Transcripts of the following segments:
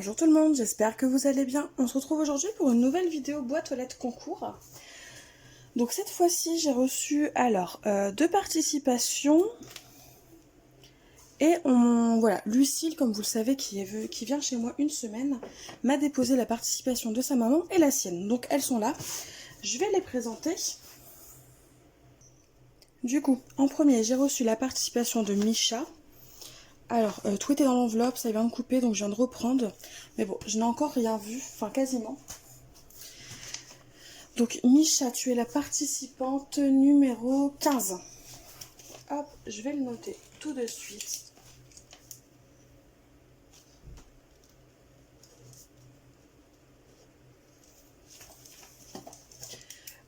Bonjour tout le monde, j'espère que vous allez bien. On se retrouve aujourd'hui pour une nouvelle vidéo boîte aux lettres concours. Donc cette fois-ci j'ai reçu alors 2 participations. Et voilà, Lucille, comme vous le savez, qui vient chez moi une semaine, m'a déposé la participation de sa maman et la sienne. Donc elles sont là, je vais les présenter. Du coup, en premier j'ai reçu la participation de Misha. Alors, tout était dans l'enveloppe, ça vient de couper, donc je viens de reprendre. Mais bon, je n'ai encore rien vu, enfin quasiment. Donc, Misha, tu es la participante numéro 15. Hop, je vais le noter tout de suite.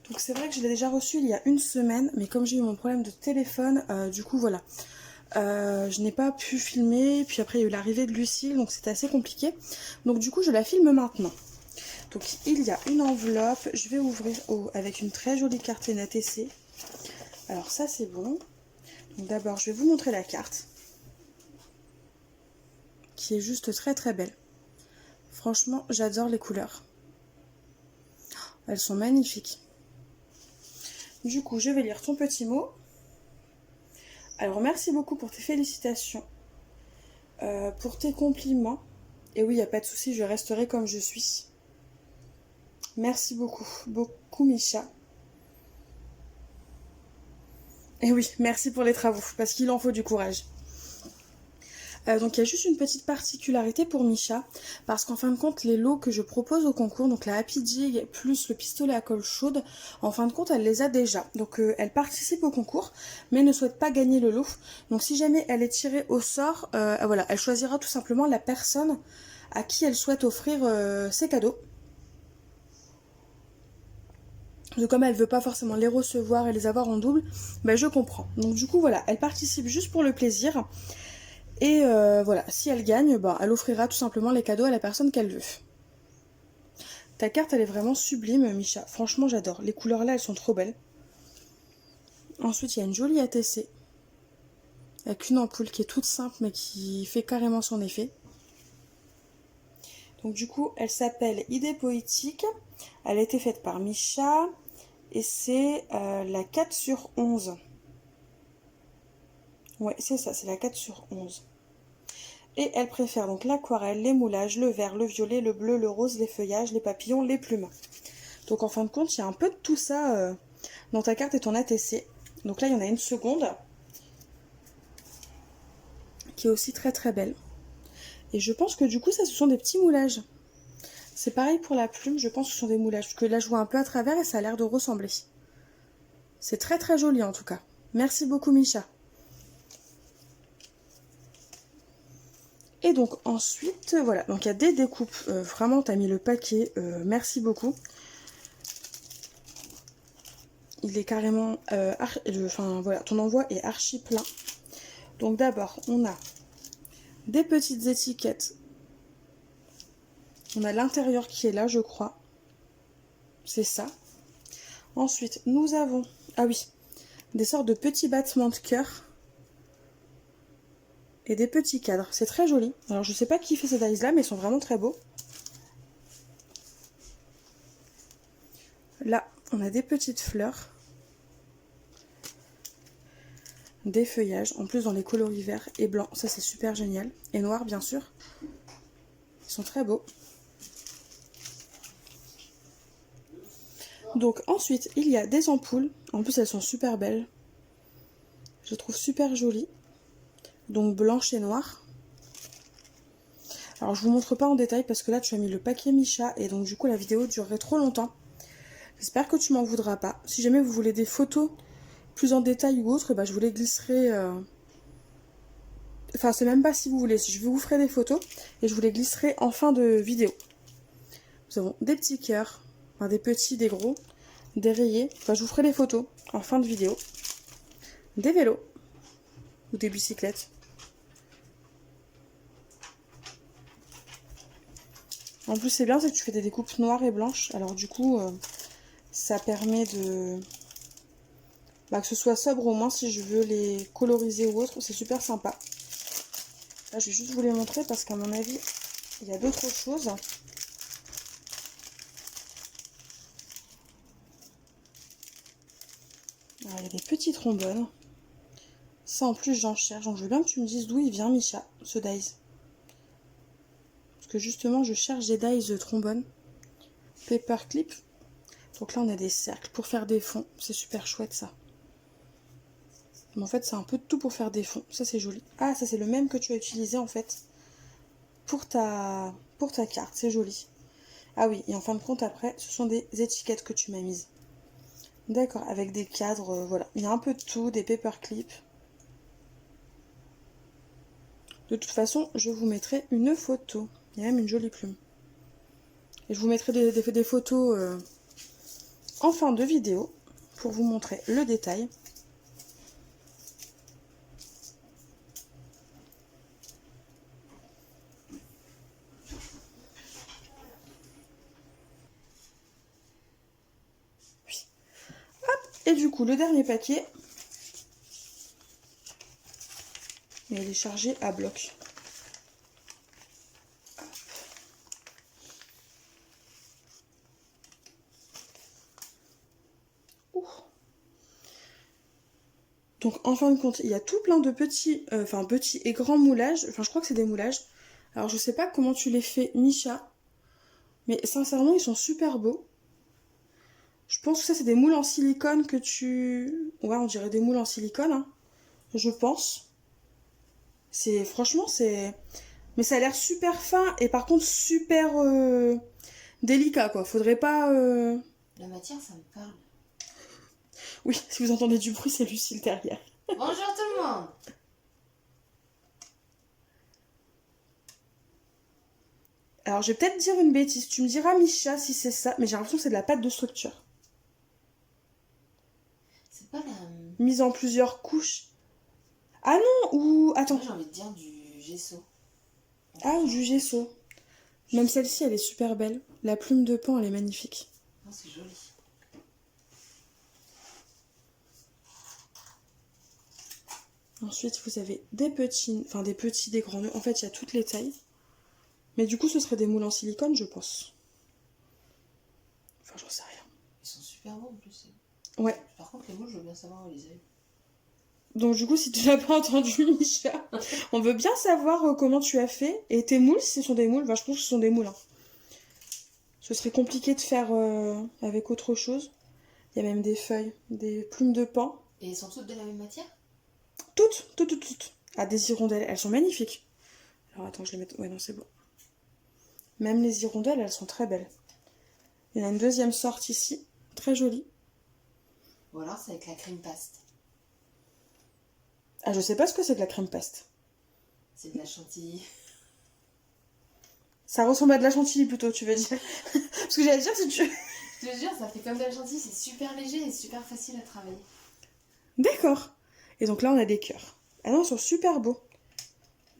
Donc, c'est vrai que je l'ai déjà reçu il y a une semaine, mais comme j'ai eu mon problème de téléphone, du coup, voilà. Je n'ai pas pu filmer, puis après il y a eu l'arrivée de Lucille, donc c'était assez compliqué. Donc du coup je la filme maintenant. Donc il y a une enveloppe, je vais ouvrir avec une très jolie carte NATC. Alors ça c'est bon. Donc d'abord je vais vous montrer la carte, qui est juste très très belle. Franchement j'adore les couleurs. Elles sont magnifiques. Du coup je vais lire ton petit mot. Alors merci beaucoup pour tes félicitations, pour tes compliments. Et oui, il n'y a pas de souci, je resterai comme je suis. Merci beaucoup, beaucoup Misha. Et oui, merci pour les travaux, parce qu'il en faut du courage. Donc il y a juste une petite particularité pour Misha, parce qu'en fin de compte, les lots que je propose au concours, donc la Happy Jig plus le pistolet à colle chaude, en fin de compte, elle les a déjà. Donc elle participe au concours, mais ne souhaite pas gagner le lot. Donc si jamais elle est tirée au sort, voilà, elle choisira tout simplement la personne à qui elle souhaite offrir ses cadeaux. Donc comme elle veut pas forcément les recevoir et les avoir en double, ben je comprends. Donc du coup voilà, elle participe juste pour le plaisir. Et voilà, si elle gagne, bah, elle offrira tout simplement les cadeaux à la personne qu'elle veut. Ta carte, elle est vraiment sublime, Misha. Franchement, j'adore. Les couleurs là, elles sont trop belles. Ensuite, il y a une jolie ATC. Avec une ampoule qui est toute simple, mais qui fait carrément son effet. Donc du coup, elle s'appelle Idée Poétique. Elle a été faite par Misha. Et c'est la 4 sur 11. Ouais, c'est ça, c'est la 4 sur 11. Et elle préfère donc l'aquarelle, les moulages, le vert, le violet, le bleu, le rose, les feuillages, les papillons, les plumes. Donc en fin de compte, il y a un peu de tout ça dans ta carte et ton ATC. Donc là, il y en a une seconde qui est aussi très très belle. Et je pense que du coup, ça, ce sont des petits moulages. C'est pareil pour la plume, je pense que ce sont des moulages. Parce que là, je vois un peu à travers et ça a l'air de ressembler. C'est très très joli en tout cas. Merci beaucoup, Misha. Et donc ensuite, voilà, donc il y a des découpes, vraiment tu as mis le paquet, merci beaucoup. Il est carrément, enfin voilà, ton envoi est archi plein. Donc d'abord, on a des petites étiquettes. On a l'intérieur qui est là, je crois. C'est ça. Ensuite, nous avons, ah oui, des sortes de petits battements de cœur. Et des petits cadres. C'est très joli. Alors je sais pas qui fait ces dies là, mais ils sont vraiment très beaux. Là, on a des petites fleurs. Des feuillages, en plus dans les coloris verts et blancs. Ça c'est super génial. Et noir bien sûr. Ils sont très beaux. Donc ensuite, il y a des ampoules. En plus elles sont super belles. Je les trouve super jolies. Donc blanche et noire. Alors je vous montre pas en détail parce que là tu as mis le paquet Misha et donc du coup la vidéo durerait trop longtemps. J'espère que tu m'en voudras pas. Si jamais vous voulez des photos plus en détail ou autre, bah, je vous les glisserai. Enfin c'est même pas si vous voulez, je vous ferai des photos et je vous les glisserai en fin de vidéo. Nous avons des petits cœurs, enfin des petits, des gros, des rayés. Enfin je vous ferai des photos en fin de vidéo. Des vélos ou des bicyclettes. En plus, c'est bien, c'est que tu fais des découpes noires et blanches. Alors du coup, ça permet de... Bah, que ce soit sobre au moins si je veux les coloriser ou autre. C'est super sympa. Là, je vais juste vous les montrer parce qu'à mon avis, il y a d'autres choses. Alors, il y a des petits trombones. Ça, en plus, j'en cherche. Donc, je veux bien que tu me dises d'où il vient, Misha, ce dies. Parce que justement, je cherche des dies de trombone. Paperclip. Donc là, on a des cercles pour faire des fonds. C'est super chouette, ça. Mais en fait, c'est un peu de tout pour faire des fonds. Ça, c'est joli. Ah, ça, c'est le même que tu as utilisé, en fait, pour ta carte. C'est joli. Ah oui, et en fin de compte, après, ce sont des étiquettes que tu m'as mises. D'accord, avec des cadres, voilà. Il y a un peu de tout, des paperclips. De toute façon, je vous mettrai une photo. Il y a même une jolie plume. Et je vous mettrai des photos en fin de vidéo pour vous montrer le détail. Oui. Hop. Et du coup, le dernier paquet, il est chargé à bloc. Donc en fin de compte, il y a tout plein de petits, petits et grands moulages. Enfin, je crois que c'est des moulages. Alors je sais pas comment tu les fais, Misha, mais sincèrement, ils sont super beaux. Je pense que ça, c'est des moules en silicone que tu... Ouais, on dirait des moules en silicone, hein, je pense. Franchement, c'est... Mais ça a l'air super fin et par contre super délicat, quoi. Faudrait pas... La matière, ça me parle. Oui, si vous entendez du bruit, c'est Lucille derrière. Bonjour tout le monde. Alors, je vais peut-être dire une bêtise. Tu me diras, Misha, si c'est ça. Mais j'ai l'impression que c'est de la pâte de structure. C'est pas la... Mise en plusieurs couches. Ah non, ou... Attends. Moi, j'ai envie de dire du gesso. Ah, ou du gesso. Même celle-ci, elle est super belle. La plume de pan, elle est magnifique. Non, c'est joli. Ensuite, vous avez des petits, des grands nœuds. En fait, il y a toutes les tailles. Mais du coup, ce serait des moules en silicone, je pense. Enfin, j'en sais rien. Ils sont super beaux en plus. Ouais. Par contre, les moules, je veux bien savoir où ils aillent. Donc du coup, si tu n'as pas entendu, Misha, on veut bien savoir comment tu as fait. Et tes moules, si ce sont des moules, je pense que ce sont des moules. Hein. Ce serait compliqué de faire avec autre chose. Il y a même des feuilles, des plumes de pan. Et ils sont toutes de la même matière? Toutes. Ah, des hirondelles, elles sont magnifiques. Alors attends, je les mets... Ouais, non, c'est bon. Même les hirondelles, elles sont très belles. Il y en a une deuxième sorte ici, très jolie. Ou alors c'est avec la crème paste. Ah, je sais pas ce que c'est de la crème paste. C'est de la chantilly. Ça ressemble à de la chantilly plutôt, tu veux dire. Parce que j'allais dire si tu... Je te jure, ça fait comme de la chantilly, c'est super léger et super facile à travailler. D'accord. Et donc là, on a des cœurs. Ah non, ils sont super beaux.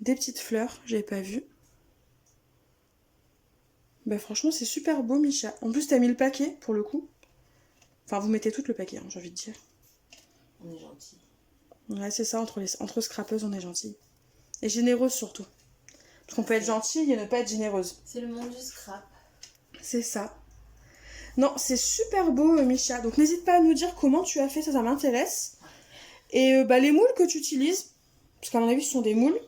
Des petites fleurs, j'avais pas vu. Bah franchement, c'est super beau, Misha. En plus, t'as mis le paquet, pour le coup. Enfin, vous mettez tout le paquet, hein, j'ai envie de dire. On est gentil. Ouais, c'est ça, entre scrapeuses, on est gentil. Et généreuse surtout. Parce qu'on peut être gentil et ne pas être généreuse. C'est le monde du scrap. C'est ça. Non, c'est super beau, Misha. Donc n'hésite pas à nous dire comment tu as fait, ça m'intéresse. Et les moules que tu utilises, parce qu'à mon avis, ce sont des moules,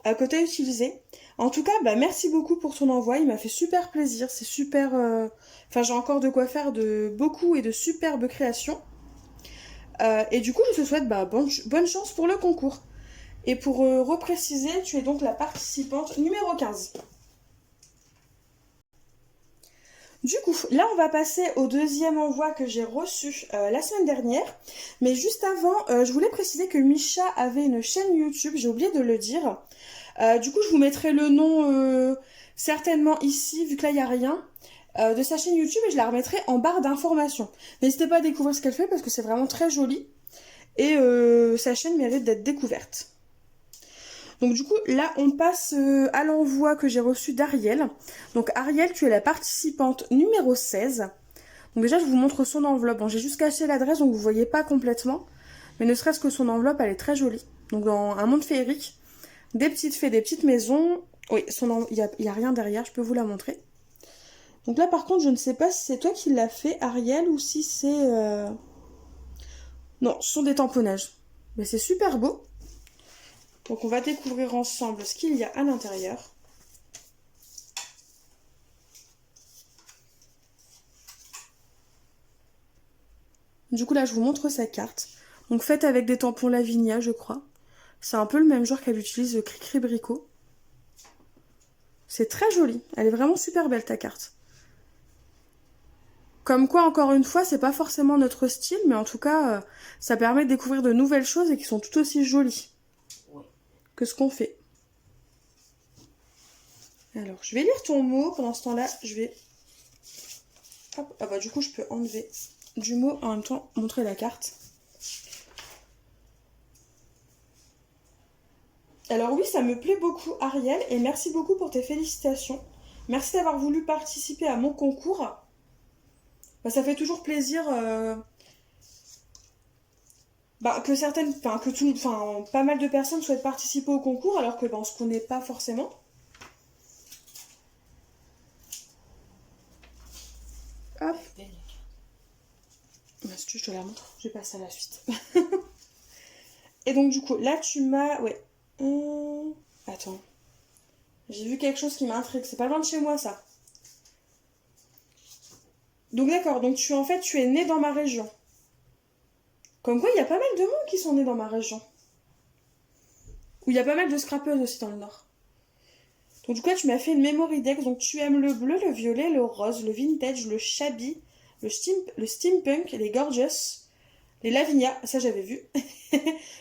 que tu as utilisés. En tout cas, merci beaucoup pour ton envoi. Il m'a fait super plaisir. C'est super... Enfin, j'ai encore de quoi faire de beaucoup et de superbes créations. Et du coup, je te souhaite bonne chance pour le concours. Et pour repréciser, tu es donc la participante numéro 15. Du coup, là, on va passer au deuxième envoi que j'ai reçu la semaine dernière. Mais juste avant, je voulais préciser que Misha avait une chaîne YouTube, j'ai oublié de le dire. Du coup, je vous mettrai le nom certainement ici, vu que là, il n'y a rien, de sa chaîne YouTube et je la remettrai en barre d'informations. N'hésitez pas à découvrir ce qu'elle fait parce que c'est vraiment très joli. Et sa chaîne mérite d'être découverte. Donc du coup, là, on passe à l'envoi que j'ai reçu d'Ariel. Donc Ariel, tu es la participante numéro 16. Donc déjà, je vous montre son enveloppe. Bon, j'ai juste caché l'adresse, donc vous ne voyez pas complètement. Mais ne serait-ce que son enveloppe, elle est très jolie. Donc dans un monde féerique, des petites fées, des petites maisons, Oui, il y a rien derrière, je peux vous la montrer. Donc là, par contre, je ne sais pas si c'est toi qui l'as fait, Ariel, ou si c'est... Non, ce sont des tamponnages. Mais c'est super beau. Donc on va découvrir ensemble ce qu'il y a à l'intérieur. Du coup, là, je vous montre sa carte. Donc faite avec des tampons Lavinia, je crois. C'est un peu le même genre qu'elle utilise Cricri Bricot. C'est très joli. Elle est vraiment super belle, ta carte. Comme quoi, encore une fois, c'est pas forcément notre style, mais en tout cas, ça permet de découvrir de nouvelles choses et qui sont tout aussi jolies que ce qu'on fait. Alors, je vais lire ton mot. Pendant ce temps-là, je vais... Hop. Ah bah du coup, je peux enlever du mot en même temps montrer la carte. Alors oui, ça me plaît beaucoup, Ariel, et merci beaucoup pour tes félicitations. Merci d'avoir voulu participer à mon concours. Bah, ça fait toujours plaisir que certaines, pas mal de personnes souhaitent participer au concours alors que on se connaît pas forcément. Hop. Si tu veux, je te la montre. Je vais passer à la suite. Et donc du coup, là tu m'as... Ouais. Attends. J'ai vu quelque chose qui m'intrigue. C'est pas loin de chez moi, ça. Donc d'accord, donc tu es née dans ma région. Comme quoi, il y a pas mal de monde qui sont nés dans ma région. Où il y a pas mal de scrappeuses aussi dans le nord. Donc du coup, tu m'as fait une memory deck. Donc tu aimes le bleu, le violet, le rose, le vintage, le shabby, le steampunk, les gorgeous, les lavinia. Ça, j'avais vu.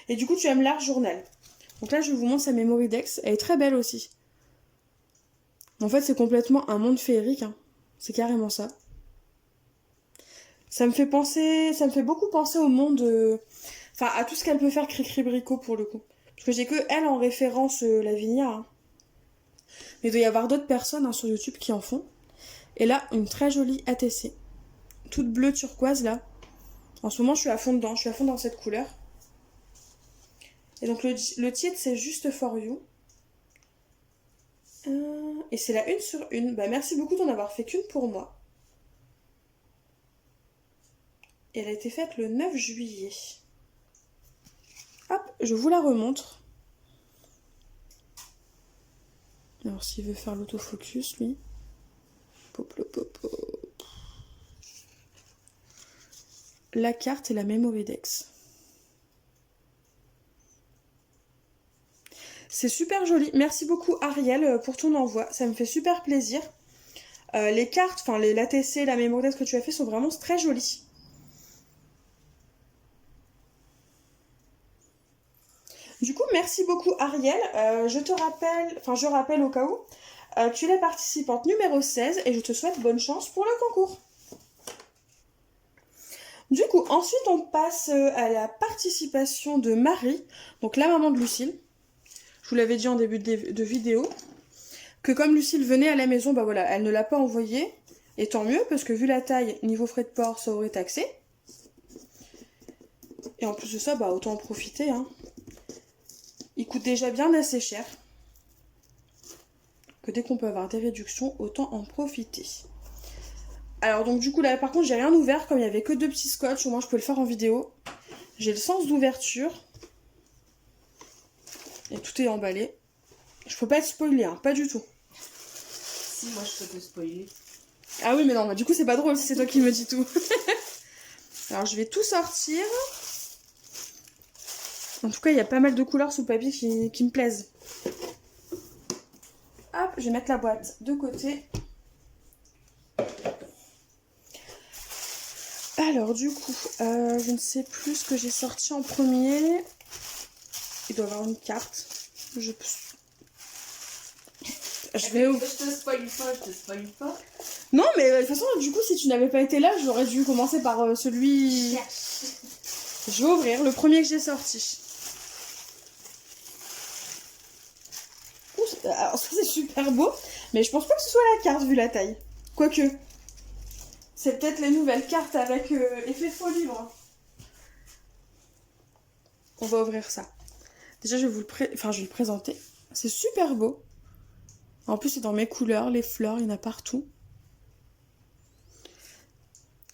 Et du coup, tu aimes l'art journal. Donc là, je vous montre sa memory deck. Elle est très belle aussi. En fait, c'est complètement un monde féerique. Hein. C'est carrément ça. Ça me fait beaucoup penser au monde... à tout ce qu'elle peut faire Cricri Bricot pour le coup. Parce que j'ai que elle en référence Lavinia. Hein. Mais il doit y avoir d'autres personnes sur YouTube qui en font. Et là, une très jolie ATC. Toute bleue turquoise là. En ce moment, je suis à fond dedans. Je suis à fond dans cette couleur. Et donc le titre, c'est Juste for You. Et c'est la 1/1. Bah, merci beaucoup d'en avoir fait qu'une pour moi. Et elle a été faite le 9 juillet. Hop, je vous la remontre. Alors s'il veut faire l'autofocus, lui. Pop, pop, pop, pop. La carte et la memory dex. C'est super joli. Merci beaucoup Ariel pour ton envoi. Ça me fait super plaisir. Les cartes, l'ATC, la memory dex que tu as fait sont vraiment très jolies. Du coup, merci beaucoup Ariel. Je rappelle au cas où, tu es la participante numéro 16 et je te souhaite bonne chance pour le concours. Du coup, ensuite on passe à la participation de Marie, donc la maman de Lucille. Je vous l'avais dit en début de vidéo, que comme Lucille venait à la maison, bah voilà, elle ne l'a pas envoyé. Et tant mieux, parce que vu la taille, niveau frais de port, ça aurait taxé. Et en plus de ça, bah autant en profiter, hein. Il coûte déjà bien assez cher. Que dès qu'on peut avoir des réductions, autant en profiter. Alors donc du coup là par contre j'ai rien ouvert, comme il n'y avait que 2 petits scotch, au moins je peux le faire en vidéo. J'ai le sens d'ouverture. Et tout est emballé. Je peux pas être spoilée, hein, pas du tout. Si, moi je peux te spoiler. Ah oui mais non, bah, du coup c'est pas drôle si c'est toi qui me dis tout. Alors je vais tout sortir. En tout cas il y a pas mal de couleurs sous papier qui me plaisent. Hop, je vais mettre la boîte de côté. Alors du coup, je ne sais plus ce que j'ai sorti en premier. Il doit y avoir une carte. Je vais... Je te spoil pas. Non mais de toute façon, du coup, si tu n'avais pas été là, j'aurais dû commencer par celui... Je vais ouvrir le premier que j'ai sorti. Alors ça c'est super beau, mais je pense pas que ce soit la carte vu la taille. Quoique, c'est peut-être les nouvelles cartes avec effet faux livre. On va ouvrir ça. Déjà je vais je vais le présenter. C'est super beau. En plus, c'est dans mes couleurs, les fleurs, il y en a partout.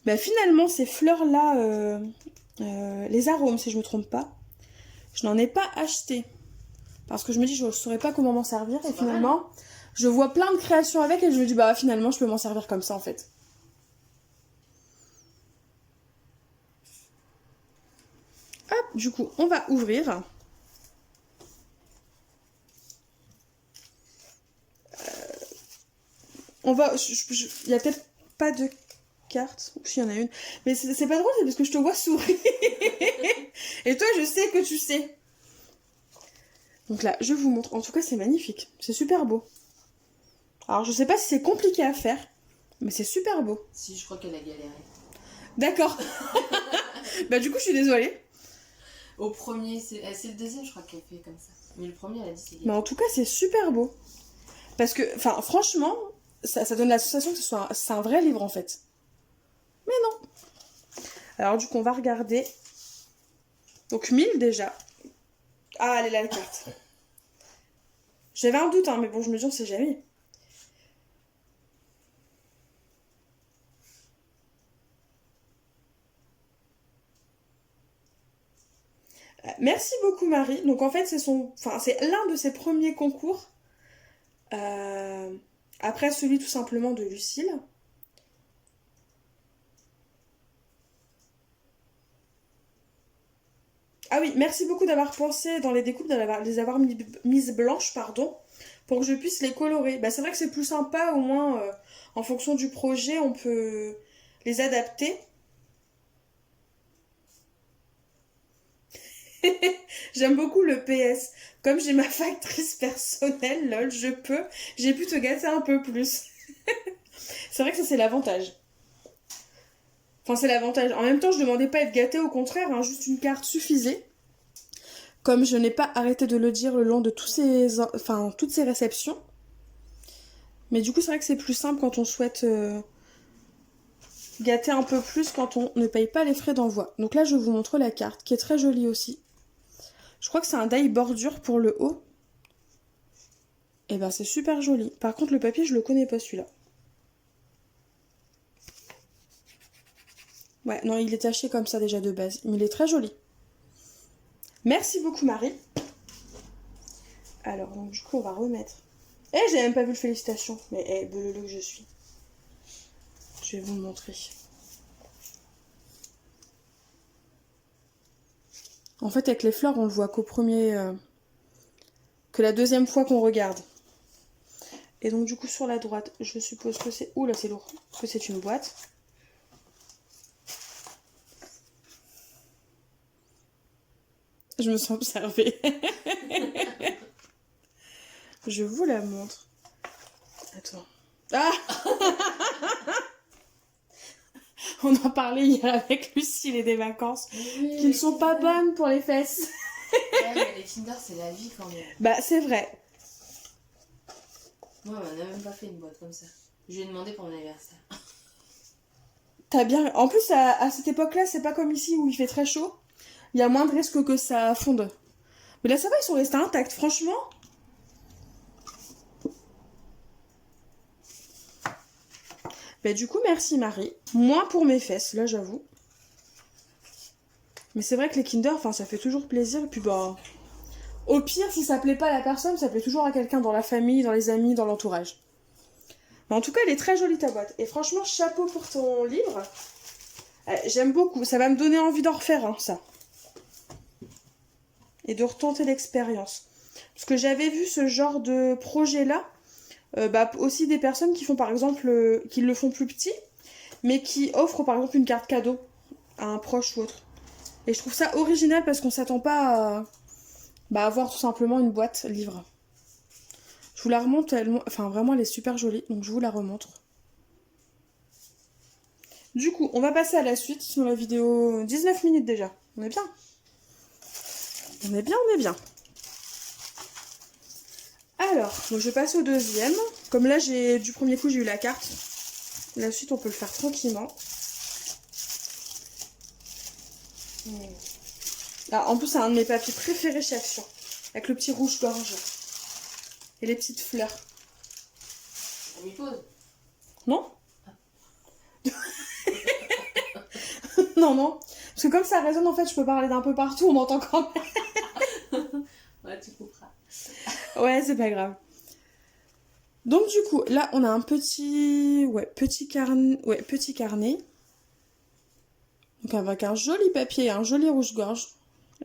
Bah, finalement, ces fleurs-là, les arômes, si je me trompe pas, je n'en ai pas acheté. Parce que je me dis, je ne saurais pas comment m'en servir. Et finalement, je vois plein de créations avec et je me dis, bah finalement, je peux m'en servir comme ça en fait. Hop, du coup, on va ouvrir. On va. Il y a peut-être pas de carte. Ou s'il y en a une. Mais c'est pas drôle, c'est parce que je te vois sourire. Et toi, je sais que tu sais. Donc là, je vous montre. En tout cas, c'est magnifique. C'est super beau. Alors, je sais pas si c'est compliqué à faire, mais c'est super beau. Si, je crois qu'elle a galéré. D'accord. Bah, du coup, je suis désolée. Au premier, c'est le deuxième, je crois qu'elle fait comme ça. Mais le premier, elle a dit c'est Mais en tout cas, c'est super beau. Parce que, enfin, franchement, ça donne la sensation que c'est un vrai livre en fait. Mais non. Alors, du coup, on va regarder. Donc, 1000 déjà. Ah, elle est là, la carte. J'avais un doute, hein, mais bon, je me dis, on sait jamais. Merci beaucoup, Marie. Donc, en fait, c'est l'un de ses premiers concours. Après celui tout simplement de Lucille. Ah oui, merci beaucoup d'avoir pensé dans les découpes, de les avoir mises blanches, pardon, pour que je puisse les colorer. Bah, c'est vrai que c'est plus sympa, au moins, en fonction du projet, on peut les adapter. J'aime beaucoup le PS. Comme j'ai ma factrice personnelle, lol, j'ai pu te gâter un peu plus. C'est vrai que ça, c'est l'avantage. Enfin, c'est l'avantage. En même temps, je demandais pas à être gâtée, au contraire, hein, juste une carte suffisait. Comme je n'ai pas arrêté de le dire le long de toutes ces réceptions. Mais du coup, c'est vrai que c'est plus simple quand on souhaite gâter un peu plus quand on ne paye pas les frais d'envoi. Donc là, je vous montre la carte, qui est très jolie aussi. Je crois que c'est un die bordure pour le haut. Et ben, c'est super joli. Par contre, le papier, je le connais pas, celui-là. Ouais, non, il est taché comme ça déjà de base. Mais il est très joli. Merci beaucoup, Marie. Alors, donc, du coup, on va remettre. Eh, j'ai même pas vu le félicitations. Mais, belele que je suis. Je vais vous le montrer. En fait, avec les fleurs, on le voit qu'au premier... que la deuxième fois qu'on regarde. Et donc, du coup, sur la droite, je suppose que c'est... Ouh, là, c'est lourd. Que c'est une boîte. Je me sens observée. Je vous la montre. Attends. Ah On en parlait hier avec Lucille et des vacances oui, qui ne sont pas bonnes pour les fesses. Ouais, mais les Kinder, c'est la vie quand même. Bah, c'est vrai. Moi, on n'a même pas fait une boîte comme ça. Je lui ai demandé pour mon anniversaire. T'as bien... En plus, à cette époque-là, c'est pas comme ici où il fait très chaud. Il y a moins de risques que ça fonde. Mais là, ça va, ils sont restés intacts, franchement. Bah, du coup, merci Marie. Moins pour mes fesses, là, j'avoue. Mais c'est vrai que les Kinder, enfin, ça fait toujours plaisir. Et puis, bah... Au pire, si ça plaît pas à la personne, ça plaît toujours à quelqu'un dans la famille, dans les amis, dans l'entourage. Mais en tout cas, elle est très jolie, ta boîte. Et franchement, chapeau pour ton livre. J'aime beaucoup. Ça va me donner envie d'en refaire un, ça. Et de retenter l'expérience. Parce que j'avais vu ce genre de projet-là. Aussi des personnes qui font, par exemple, qui le font plus petit, mais qui offrent, par exemple, une carte cadeau à un proche ou autre. Et je trouve ça original parce qu'on s'attend pas à avoir tout simplement une boîte livre. Je vous la remonte, enfin vraiment elle est super jolie, donc je vous la remontre. Du coup, on va passer à la suite sur la vidéo 19 minutes déjà. On est bien. On est bien, on est bien. Alors, donc je passe au deuxième. Comme là, du premier coup, j'ai eu la carte. La suite, on peut le faire tranquillement. Ah, en plus, c'est un de mes papiers préférés chez Action. Avec le petit rouge-gorge. Et les petites fleurs. m'y pose. Non. Non, non. Parce que comme ça résonne, en fait, je peux parler d'un peu partout, on m'entend quand même. Ouais, tu couperas. Ouais, c'est pas grave. Donc du coup, là, on a un petit carnet. Donc avec un joli papier et un joli rouge-gorge.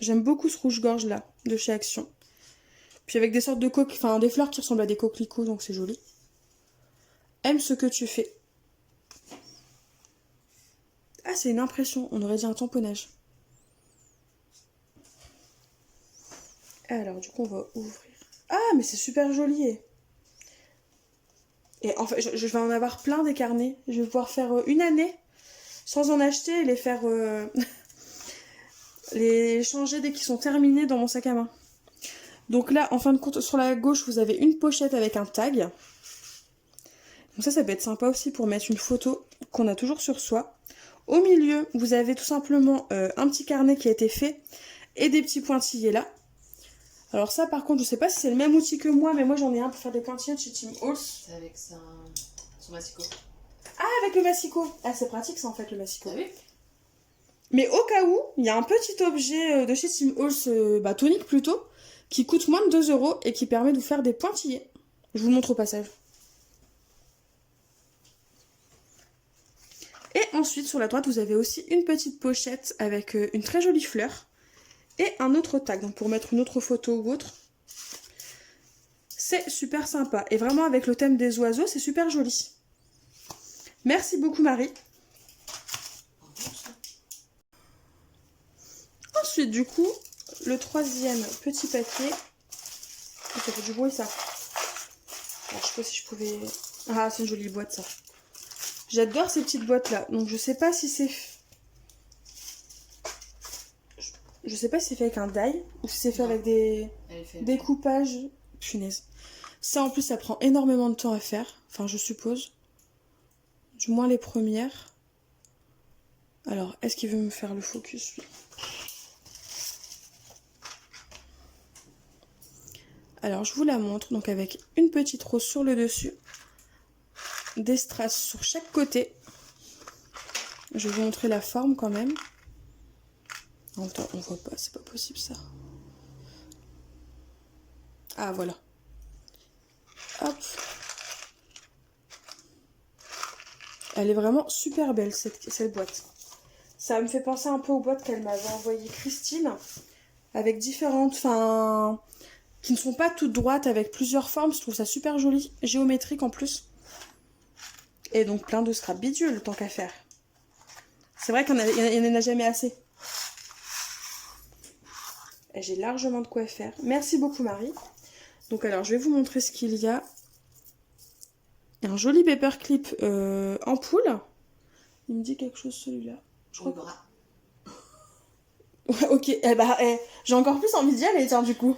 J'aime beaucoup ce rouge-gorge là, de chez Action. Puis avec des sortes de des fleurs qui ressemblent à des coquelicots, donc c'est joli. Aime ce que tu fais. Ah, c'est une impression, on aurait dit un tamponnage. Alors, du coup, on va ouvrir. Ah, mais c'est super joli. Et en fait, je vais en avoir plein des carnets. Je vais pouvoir faire une année sans en acheter et les faire... les changer dès qu'ils sont terminés dans mon sac à main. Donc là, en fin de compte, sur la gauche, vous avez une pochette avec un tag. Donc ça peut être sympa aussi pour mettre une photo qu'on a toujours sur soi. Au milieu, vous avez tout simplement un petit carnet qui a été fait et des petits pointillés là. Alors ça, par contre, je sais pas si c'est le même outil que moi, mais moi j'en ai un pour faire des pointillés de chez Tim Holtz. C'est avec son massicot. Ah, avec le massicot. Ah, c'est pratique ça en fait, le massicot. Ah oui. Mais au cas où, il y a un petit objet de chez Tim Holtz, tonique plutôt, qui coûte moins de 2 € et qui permet de vous faire des pointillés. Je vous le montre au passage. Et ensuite, sur la droite, vous avez aussi une petite pochette avec une très jolie fleur et un autre tag, donc pour mettre une autre photo ou autre. C'est super sympa. Et vraiment, avec le thème des oiseaux, c'est super joli. Merci beaucoup, Marie. Ensuite, du coup, le troisième petit papier. Oh, ça fait du bruit, ça. Alors, je sais pas si je pouvais... Ah, c'est une jolie boîte, ça. J'adore ces petites boîtes-là. Donc, je sais pas si c'est... Je sais pas si c'est fait avec un die ou si c'est fait avec des découpages. Punaise. Ça, en plus, ça prend énormément de temps à faire. Enfin, je suppose. Du moins les premières. Alors, est-ce qu'il veut me faire le focus, lui ? Alors, je vous la montre. Donc, avec une petite rose sur le dessus. Des strass sur chaque côté. Je vais vous montrer la forme quand même. Attends, on voit pas, c'est pas possible ça. Ah, voilà. Hop. Elle est vraiment super belle, cette boîte. Ça me fait penser un peu aux boîtes qu'elle m'avait envoyées Christine. Avec différentes, qui ne sont pas toutes droites, avec plusieurs formes. Je trouve ça super joli, géométrique en plus. Et donc plein de scrap bidules, tant qu'à faire. C'est vrai qu'il n'y en a jamais assez. Et j'ai largement de quoi faire. Merci beaucoup, Marie. Donc alors, je vais vous montrer ce qu'il y a. Un joli paperclip ampoule. Il me dit quelque chose, celui-là. Je crois que... Ouais, ok. J'ai encore plus envie d'y aller, tiens, du coup.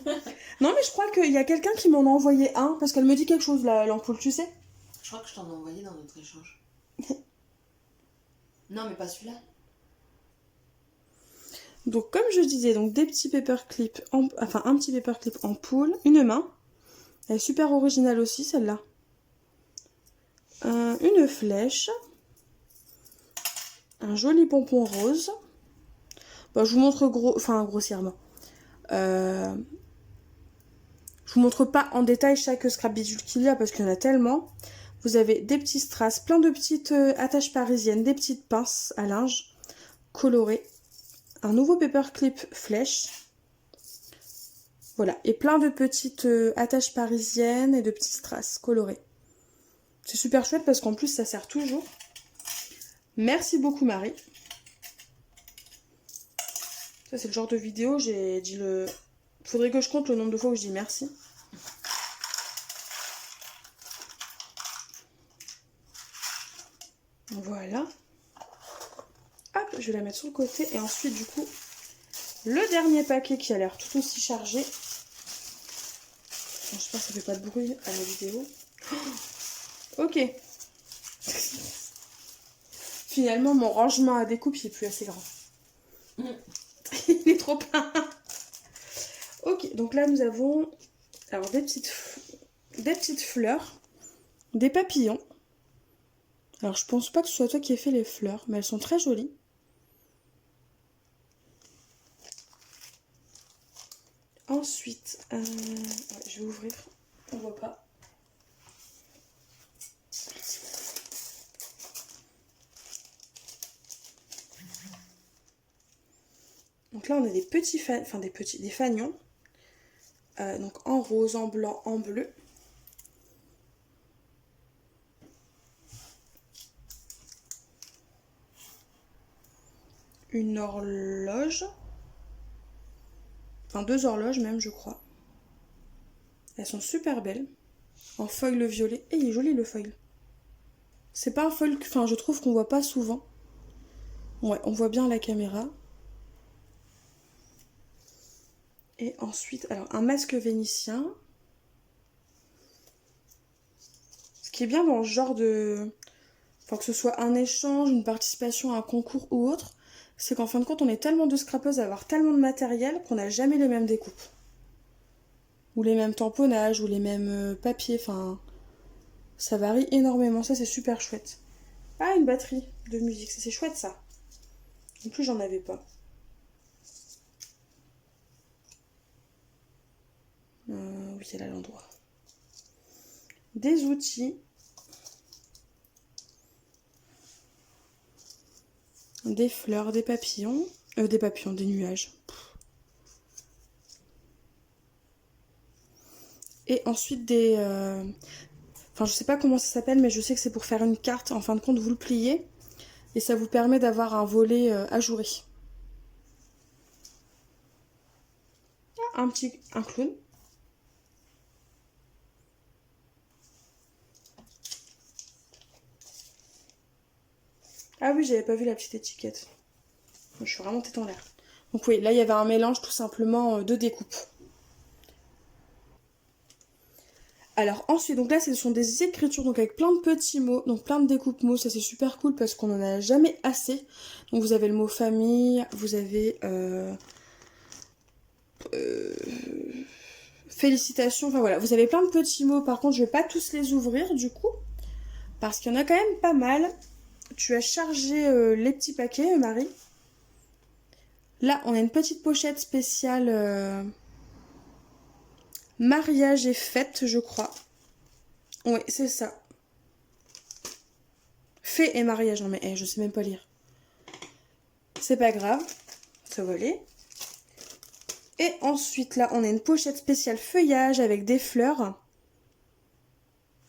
Non, mais je crois qu'il y a quelqu'un qui m'en a envoyé un, parce qu'elle me dit quelque chose, l'ampoule, tu sais. Je crois que je t'en ai envoyé dans notre échange. Non, mais pas celui-là. Donc, comme je disais, donc des petits paperclips, un petit paperclip ampoule, une main. Elle est super originale aussi, celle-là. Une flèche. Un joli pompon rose. Bon, je vous montre grossièrement. Je vous montre pas en détail chaque scrap bidule qu'il y a parce qu'il y en a tellement. Vous avez des petits strass, plein de petites attaches parisiennes, des petites pinces à linge colorées. Un nouveau paperclip flèche. Voilà, et plein de petites attaches parisiennes et de petits strass colorés. C'est super chouette parce qu'en plus ça sert toujours. Merci beaucoup, Marie. Ça, c'est le genre de vidéo, j'ai dit le... Faudrait que je compte le nombre de fois où je dis merci. Voilà. Hop, je vais la mettre sur le côté. Et ensuite, du coup, le dernier paquet qui a l'air tout aussi chargé. J'espère que ça fait pas de bruit à la vidéo. Ok. Finalement, mon rangement à découpe, il est plus assez grand. Il est trop plein. Ok, donc là, nous avons alors des petites fleurs. des papillons. Alors je pense pas que ce soit toi qui aies fait les fleurs, mais elles sont très jolies. Ensuite, ouais, je vais ouvrir, on voit pas. Donc là on a des petits, des fanions. Donc en rose, en blanc, en bleu. Une horloge. Enfin 2 horloges même je crois. Elles sont super belles. En foil violet. Et il est joli le foil. C'est pas un foil, enfin je trouve qu'on voit pas souvent. Ouais, on voit bien à la caméra. Et ensuite, alors un masque vénitien. Ce qui est bien dans ce genre de... Enfin que ce soit un échange, une participation à un concours ou autre, c'est qu'en fin de compte on est tellement de scrapeuses à avoir tellement de matériel qu'on n'a jamais les mêmes découpes. Ou les mêmes tamponnages, ou les mêmes papiers, enfin... Ça varie énormément, ça c'est super chouette. Ah, une batterie de musique, c'est chouette ça. En plus j'en avais pas. Oui, c'est là l'endroit. Des outils. Des fleurs, des papillons. Des nuages. Et ensuite des... Enfin, je sais pas comment ça s'appelle, mais je sais que c'est pour faire une carte. En fin de compte, vous le pliez. Et ça vous permet d'avoir un volet ajouré. Un clown. Ah oui, j'avais pas vu la petite étiquette. Je suis vraiment tête en l'air. Donc oui, là il y avait un mélange tout simplement de découpes. Alors ensuite, donc là ce sont des écritures donc avec plein de petits mots, donc plein de découpes mots, ça c'est super cool parce qu'on en a jamais assez. Donc vous avez le mot famille, vous avez félicitations, enfin voilà, vous avez plein de petits mots. Par contre je vais pas tous les ouvrir du coup, parce qu'il y en a quand même pas mal. Tu as chargé les petits paquets Marie. Là on a une petite pochette spéciale mariage et fête je crois. Oui, c'est ça. Fait et mariage. Non mais je sais même pas lire. C'est pas grave. Ça va aller. Et ensuite, là, on a une pochette spéciale feuillage avec des fleurs.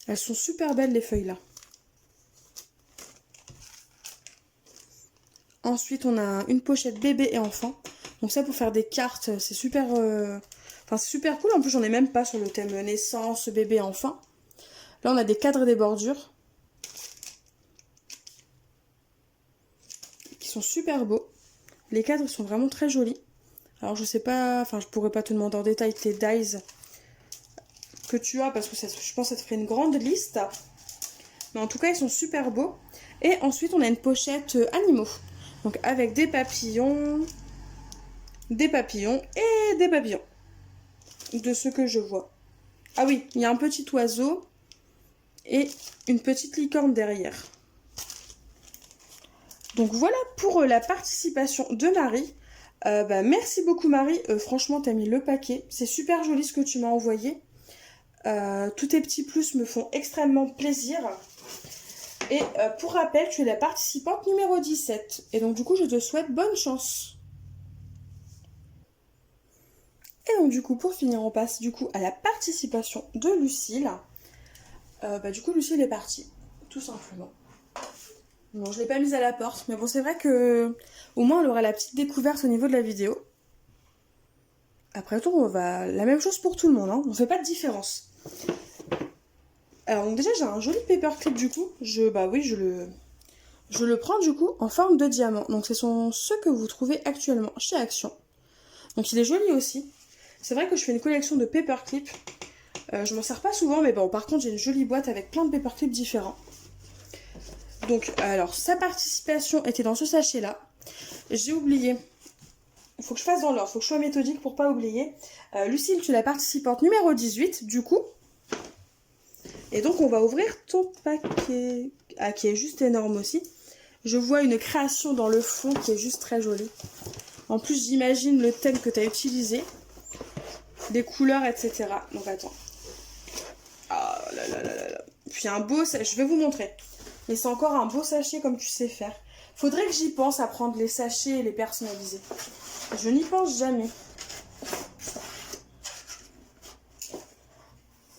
Elles sont super belles, les feuilles, là. Ensuite, on a une pochette bébé et enfant. Donc ça, pour faire des cartes, c'est super... Enfin, c'est super cool. En plus, j'en ai même pas sur le thème naissance, bébé, enfant. Là, on a des cadres et des bordures. Qui sont super beaux. Les cadres sont vraiment très jolis. Alors, je sais pas... Enfin, je pourrais pas te demander en détail tes dies que tu as, parce que ça, je pense que ça te ferait une grande liste. Mais en tout cas, ils sont super beaux. Et ensuite, on a une pochette animaux. Donc, avec des papillons et des papillons. De ce que je vois. Ah oui, il y a un petit oiseau et une petite licorne derrière. Donc voilà pour la participation de Marie. Merci beaucoup Marie, franchement t'as mis le paquet. C'est super joli ce que tu m'as envoyé. Tous tes petits plus me font extrêmement plaisir. Et pour rappel, tu es la participante numéro 17. Et donc du coup je te souhaite bonne chance. Et donc du coup pour finir on passe du coup à la participation de Lucille. Du coup Lucille est partie, tout simplement. Bon, je l'ai pas mise à la porte, mais bon, c'est vrai que au moins elle aura la petite découverte au niveau de la vidéo. Après tout, on va la même chose pour tout le monde, hein. On fait pas de différence. Alors donc déjà j'ai un joli paperclip du coup. Je le prends du coup en forme de diamant. Donc ce sont ceux que vous trouvez actuellement chez Action. Donc il est joli aussi. C'est vrai que je fais une collection de paperclips. Je m'en sers pas souvent, mais bon, par contre j'ai une jolie boîte avec plein de paperclips différents. Donc, alors, sa participation était dans ce sachet-là. J'ai oublié. Il faut que je fasse dans l'ordre, il faut que je sois méthodique pour pas oublier. Lucille, tu es la participante numéro 18, du coup. Et donc on va ouvrir ton paquet, qui est juste énorme aussi. Je vois une création dans le fond qui est juste très jolie. En plus j'imagine le thème que tu as utilisé, des couleurs, etc. Donc attends. Ah là là là là là. Puis un beau sachet, je vais vous montrer. Mais c'est encore un beau sachet comme tu sais faire. Faudrait que j'y pense à prendre les sachets et les personnaliser. Je n'y pense jamais.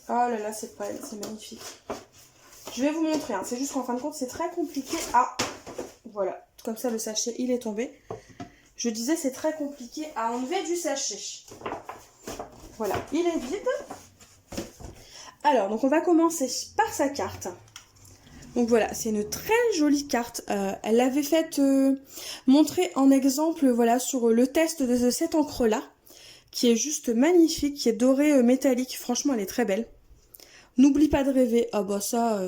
Oh là là, c'est magnifique. Je vais vous montrer, hein. C'est juste qu'en fin de compte, c'est très compliqué. Ah, voilà. Comme ça, le sachet, il est tombé. Je disais, c'est très compliqué à enlever du sachet. Voilà, il est vide. Alors, donc on va commencer par sa carte. Donc voilà, c'est une très jolie carte. Elle l'avait faite montrer en exemple, voilà, sur le test de cette encre-là, qui est juste magnifique, qui est dorée métallique. Franchement, elle est très belle. N'oublie pas de rêver. Ah bah ça,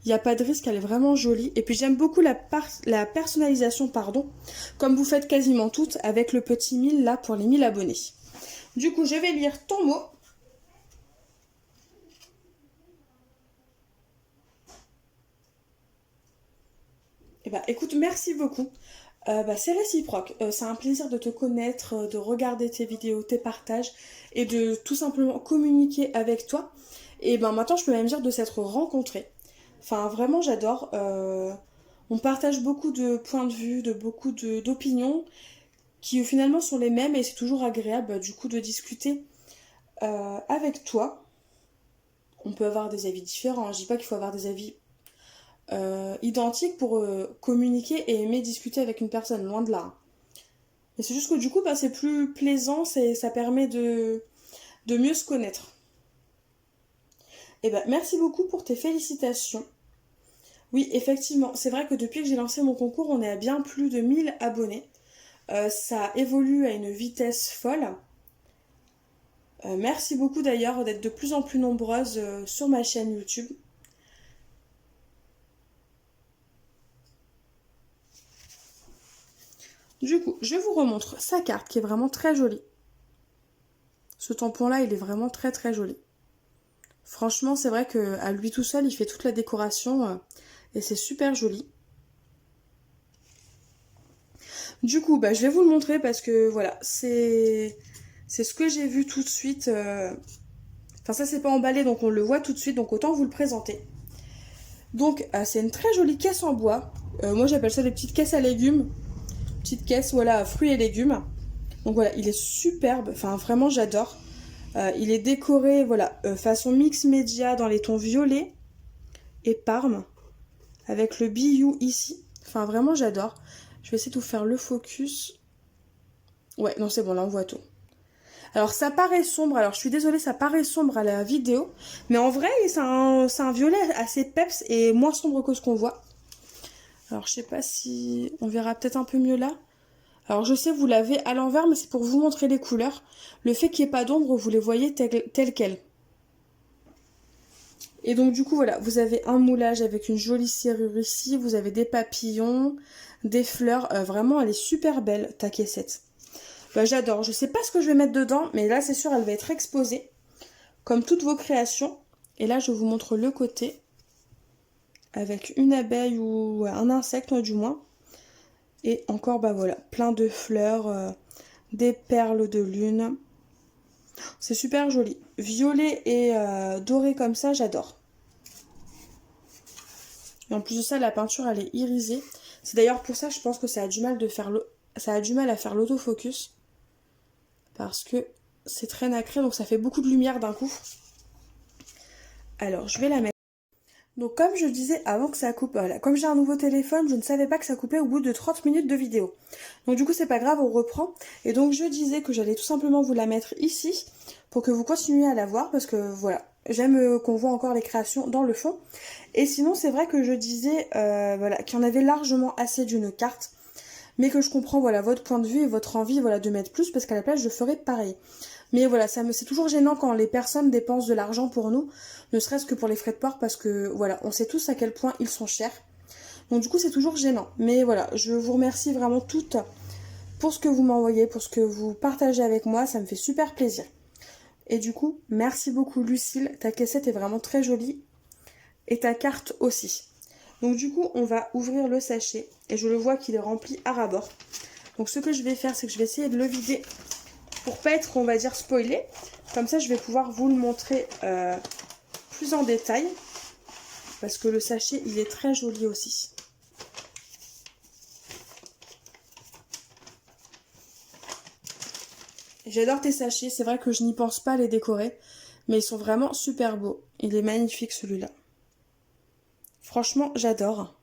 il n'y a pas de risque, elle est vraiment jolie. Et puis j'aime beaucoup la personnalisation, pardon, comme vous faites quasiment toutes, avec le petit 1000 là pour les 1000 abonnés. Du coup, je vais lire ton mot. Eh ben, écoute, merci beaucoup. C'est réciproque. C'est un plaisir de te connaître, de regarder tes vidéos, tes partages et de tout simplement communiquer avec toi. Et ben maintenant, je peux même dire de s'être rencontrés. Enfin, vraiment, j'adore. On partage beaucoup de points de vue, de beaucoup d'opinions qui finalement sont les mêmes et c'est toujours agréable du coup de discuter avec toi. On peut avoir des avis différents. Je dis pas qu'il faut avoir des avis identiques pour communiquer et aimer discuter avec une personne, loin de là. Mais c'est juste que du coup, c'est plus plaisant, ça permet de mieux se connaître. Et ben, merci beaucoup pour tes félicitations. Oui, effectivement, c'est vrai que depuis que j'ai lancé mon concours, on est à bien plus de 1000 abonnés. Ça évolue à une vitesse folle. Merci beaucoup d'ailleurs d'être de plus en plus nombreuses sur ma chaîne YouTube. Du coup, je vous remontre sa carte qui est vraiment très jolie. Ce tampon-là, il est vraiment très très joli. Franchement, c'est vrai qu'à lui tout seul, il fait toute la décoration et c'est super joli. Du coup, je vais vous le montrer parce que voilà, c'est ce que j'ai vu tout de suite. Enfin, ça, c'est pas emballé, donc on le voit tout de suite, donc autant vous le présenter. Donc, c'est une très jolie caisse en bois. Moi, j'appelle ça des petites caisses à légumes. Petite caisse, voilà, fruits et légumes. Donc voilà, il est superbe. Enfin, vraiment, j'adore. Il est décoré, voilà, façon mix média dans les tons violets et parme. Avec le bijou ici. Enfin, vraiment, j'adore. Je vais essayer de vous faire le focus. Ouais, non, c'est bon, là, on voit tout. Alors, ça paraît sombre. Alors, je suis désolée, ça paraît sombre à la vidéo. Mais en vrai, c'est un violet assez peps et moins sombre que ce qu'on voit. Alors, je sais pas si on verra peut-être un peu mieux là. Alors, je sais, vous l'avez à l'envers, mais c'est pour vous montrer les couleurs. Le fait qu'il n'y ait pas d'ombre, vous les voyez telles quelles. Et donc, du coup, voilà, vous avez un moulage avec une jolie serrure ici. Vous avez des papillons, des fleurs. Vraiment, elle est super belle, ta caissette. J'adore. Je sais pas ce que je vais mettre dedans, mais là, c'est sûr, elle va être exposée. Comme toutes vos créations. Et là, je vous montre le côté. Avec une abeille ou un insecte, du moins. Et encore, voilà, plein de fleurs, des perles de lune. C'est super joli. Violet et doré comme ça, j'adore. Et en plus de ça, la peinture, elle est irisée. C'est d'ailleurs pour ça, je pense que ça a du mal à faire l'autofocus. Parce que c'est très nacré, donc ça fait beaucoup de lumière d'un coup. Alors, je vais la mettre. Donc comme je disais avant que ça coupe, voilà, comme j'ai un nouveau téléphone, je ne savais pas que ça coupait au bout de 30 minutes de vidéo. Donc du coup c'est pas grave, on reprend. Et donc je disais que j'allais tout simplement vous la mettre ici pour que vous continuiez à la voir parce que voilà, j'aime qu'on voit encore les créations dans le fond. Et sinon c'est vrai que je disais voilà, qu'il y en avait largement assez d'une carte, mais que je comprends voilà votre point de vue et votre envie voilà de mettre plus parce qu'à la place je ferais pareil. Mais voilà, c'est toujours gênant quand les personnes dépensent de l'argent pour nous, ne serait-ce que pour les frais de port, parce que voilà, on sait tous à quel point ils sont chers. Donc du coup, c'est toujours gênant. Mais voilà, je vous remercie vraiment toutes pour ce que vous m'envoyez, pour ce que vous partagez avec moi, ça me fait super plaisir. Et du coup, merci beaucoup Lucille, ta caissette est vraiment très jolie. et ta carte aussi. Donc du coup, on va ouvrir le sachet et je le vois qu'il est rempli à ras-bord. Donc ce que je vais faire, c'est que je vais essayer de le vider pour pas être, on va dire, spoilé. Comme ça, je vais pouvoir vous le montrer plus en détail parce que le sachet, il est très joli aussi. J'adore tes sachets, c'est vrai que je n'y pense pas à les décorer, mais ils sont vraiment super beaux. Il est magnifique celui-là. Franchement, j'adore.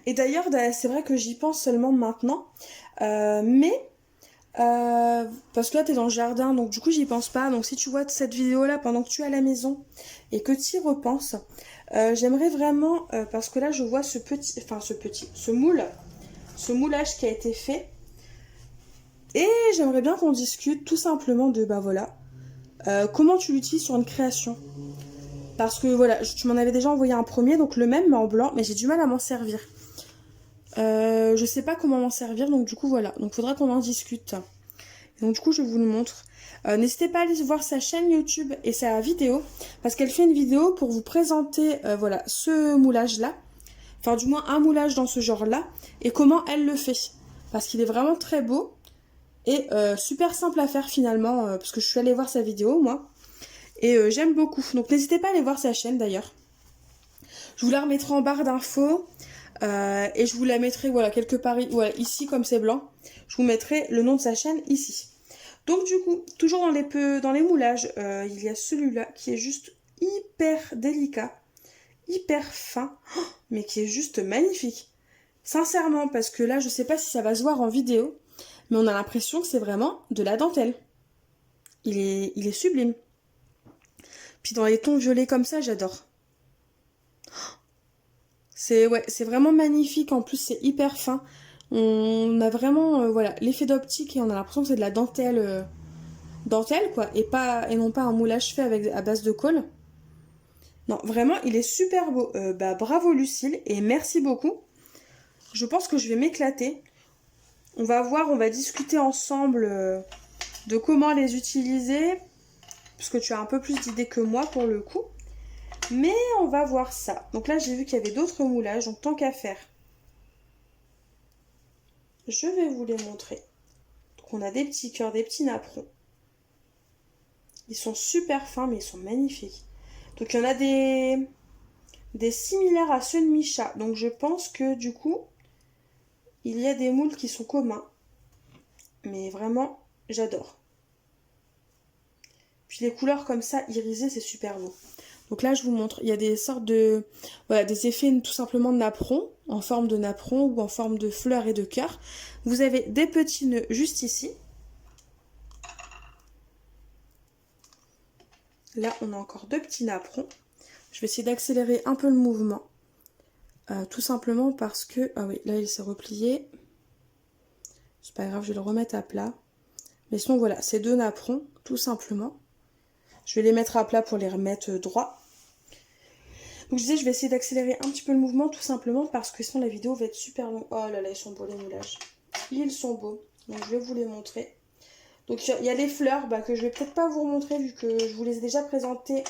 Et d'ailleurs, c'est vrai que j'y pense seulement maintenant, parce que là, t'es dans le jardin, donc du coup, j'y pense pas. Donc si tu vois cette vidéo-là pendant que tu es à la maison et que tu y repenses, j'aimerais vraiment, parce que là, je vois ce moulage qui a été fait. Et j'aimerais bien qu'on discute tout simplement de, bah voilà, comment tu l'utilises sur une création. Parce que voilà, tu m'en avais déjà envoyé un premier, donc le même mais en blanc, mais j'ai du mal à m'en servir. Je sais pas comment m'en servir, donc du coup voilà. Donc faudra qu'on en discute. Donc du coup je vous le montre. N'hésitez pas à aller voir sa chaîne YouTube et sa vidéo, parce qu'elle fait une vidéo pour vous présenter voilà, ce moulage là. Enfin du moins un moulage dans ce genre là, et comment elle le fait. Parce qu'il est vraiment très beau, et super simple à faire finalement, parce que je suis allée voir sa vidéo moi. Et j'aime beaucoup. Donc n'hésitez pas à aller voir sa chaîne d'ailleurs. Je vous la remettrai en barre d'infos. Et je vous la mettrai voilà, quelque part voilà, ici comme c'est blanc. Je vous mettrai le nom de sa chaîne ici. Donc du coup, toujours dans les moulages, il y a celui-là qui est juste hyper délicat, hyper fin, mais qui est juste magnifique. Sincèrement, parce que là, je sais pas si ça va se voir en vidéo, mais on a l'impression que c'est vraiment de la dentelle. Il est sublime. Puis dans les tons violets comme ça, j'adore. C'est vraiment magnifique. En plus, c'est hyper fin. On a vraiment voilà, l'effet d'optique et on a l'impression que c'est de la dentelle, quoi, et non pas un moulage fait à base de colle. Non, vraiment, il est super beau. Bah, bravo Lucille et merci beaucoup. Je pense que je vais m'éclater. On va voir, on va discuter ensemble de comment les utiliser, parce que tu as un peu plus d'idées que moi pour le coup. Mais on va voir ça. Donc là, j'ai vu qu'il y avait d'autres moulages, donc tant qu'à faire, je vais vous les montrer. Donc on a des petits cœurs, des petits napperons. Ils sont super fins, mais ils sont magnifiques. Donc il y en a des similaires à ceux de Micha. Donc je pense que du coup, il y a des moules qui sont communs. Mais vraiment, j'adore. Puis les couleurs comme ça, irisées, c'est super beau. Donc là, je vous montre. Il y a des sortes de... Voilà, des effets tout simplement de napperon, en forme de napperon ou en forme de fleurs et de cœur. Vous avez des petits nœuds juste ici. Là, on a encore deux petits napperons. Je vais essayer d'accélérer un peu le mouvement. Tout simplement parce que... Ah oui, là, il s'est replié. C'est pas grave, je vais le remettre à plat. Mais sinon, voilà, ces deux napperons, tout simplement. Je vais les mettre à plat pour les remettre droits. Donc je disais, je vais essayer d'accélérer un petit peu le mouvement, tout simplement parce que sinon la vidéo va être super longue. Oh là là, ils sont beaux les moulages. Ils sont beaux. Donc je vais vous les montrer. Donc il y a les fleurs que je vais peut-être pas vous remontrer vu que je vous les ai déjà présentées.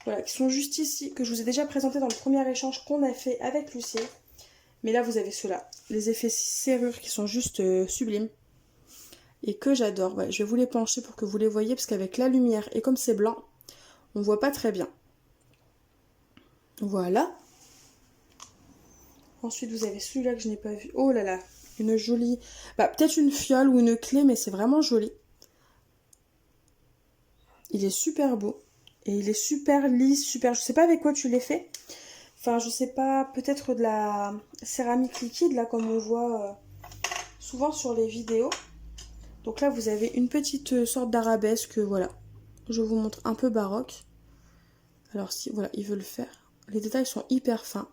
Voilà, qui sont juste ici, que je vous ai déjà présenté dans le premier échange qu'on a fait avec Lucie. Mais là, vous avez ceux-là, les effets serrure qui sont juste sublimes. Et que j'adore. Ouais, je vais vous les pencher pour que vous les voyez, parce qu'avec la lumière, et comme c'est blanc, on voit pas très bien. Voilà. Ensuite, vous avez celui-là que je n'ai pas vu. Oh là là, une jolie... peut-être une fiole ou une clé, mais c'est vraiment joli. Il est super beau. Et il est super lisse, super... Je sais pas avec quoi tu l'as fait. Enfin, je sais pas, peut-être de la céramique liquide, là, comme on voit souvent sur les vidéos. Donc là, vous avez une petite sorte d'arabesque, voilà. Je vous montre un peu baroque. Alors si, voilà, il veut le faire. Les détails sont hyper fins.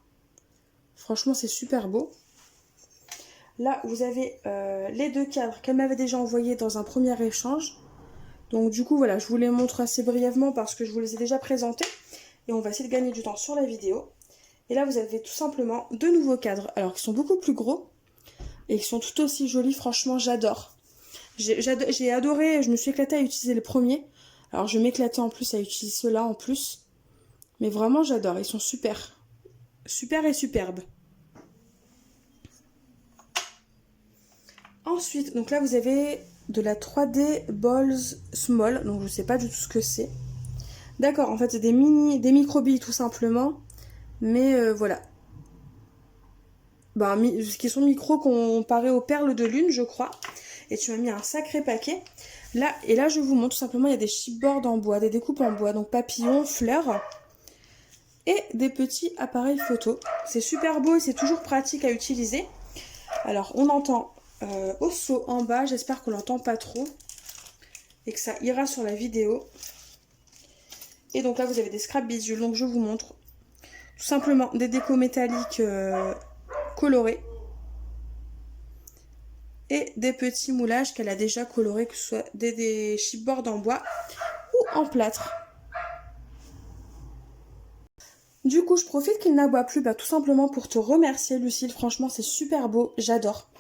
Franchement, c'est super beau. Là, vous avez les deux cadres qu'elle m'avait déjà envoyés dans un premier échange. Donc du coup, voilà, je vous les montre assez brièvement parce que je vous les ai déjà présentés. Et on va essayer de gagner du temps sur la vidéo. Et là, vous avez tout simplement deux nouveaux cadres. Alors, qui sont beaucoup plus gros et qui sont tout aussi jolis. Franchement, j'adore. J'ai adoré, je me suis éclatée à utiliser les premiers. Alors je vais m'éclater en plus à utiliser ceux-là en plus. Mais vraiment j'adore, ils sont super. Super et superbes. Ensuite, donc là vous avez de la 3D Balls Small. Donc je sais pas du tout ce que c'est. D'accord, en fait c'est des microbilles tout simplement. Mais voilà. Qui sont micros comparés aux perles de lune, je crois. Et tu m'as mis un sacré paquet. Là, et là, je vous montre tout simplement, il y a des chipboards en bois, des découpes en bois, donc papillons, fleurs et des petits appareils photo. C'est super beau et c'est toujours pratique à utiliser. Alors, on entend Osso en bas, j'espère qu'on l'entend pas trop et que ça ira sur la vidéo. Et donc là, vous avez des scrap bidules, donc je vous montre. Tout simplement des décos métalliques colorés. Et des petits moulages qu'elle a déjà colorés, que ce soit des chipboards en bois ou en plâtre. Du coup, je profite qu'il n'aboie plus, tout simplement pour te remercier, Lucille. Franchement, c'est super beau, j'adore.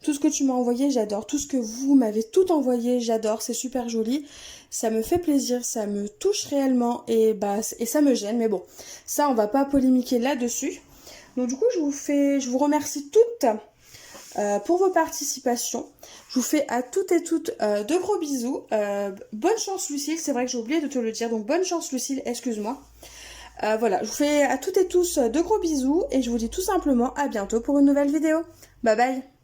Tout ce que tu m'as envoyé, j'adore. Tout ce que vous m'avez tout envoyé, j'adore. C'est super joli. Ça me fait plaisir, ça me touche réellement et ça me gêne. Mais bon, ça, on va pas polémiquer là-dessus. Donc du coup, je vous remercie toutes pour vos participations. Je vous fais à toutes et toutes de gros bisous. Bonne chance Lucille, c'est vrai que j'ai oublié de te le dire, donc bonne chance Lucille, excuse-moi. Voilà, je vous fais à toutes et tous de gros bisous et je vous dis tout simplement à bientôt pour une nouvelle vidéo. Bye bye.